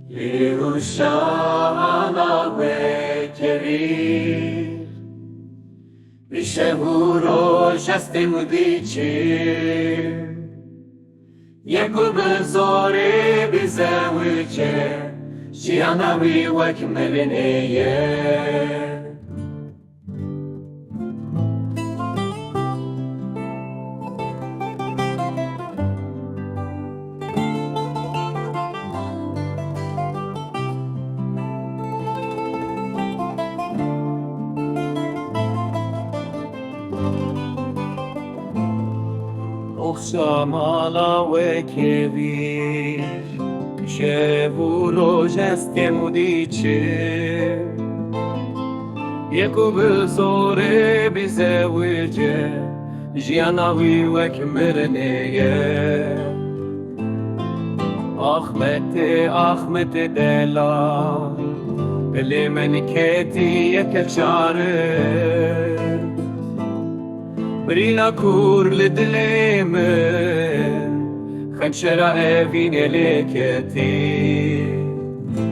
Yerushala vekerir Vishevuro shastim dichir Yekub zore bizewiche Shianavi wakmelineye Oxamala vekevir Shevuro jestem dice Yekub zore bizewice Jianavi vekmerneye Ahmet dela Belimen keti yekechare Brina kur lidleme Khanshera evin eleketi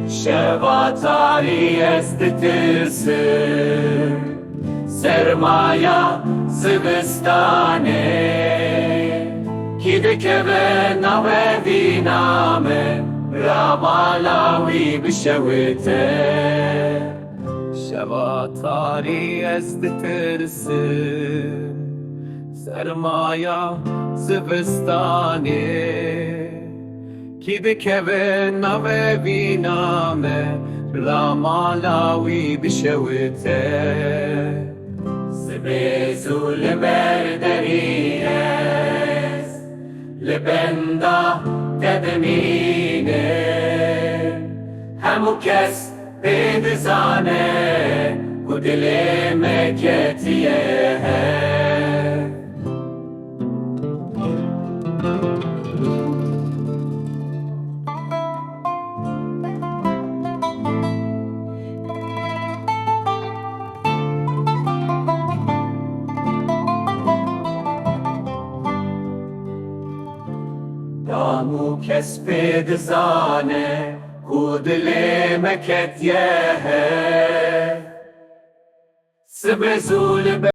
Shevatari estetirse Sermaya Sivistane Kidekeve naveviname Ramalawi bishewite Shevatari estetirse Sermaya Sivistane Kidekeve naveviname Ramalawi bishewite Sibezu leberderies Lebenda tedemine Hamukes bedizane Kudile meketiye Damu kesbed zane Kudle meketye Sibezul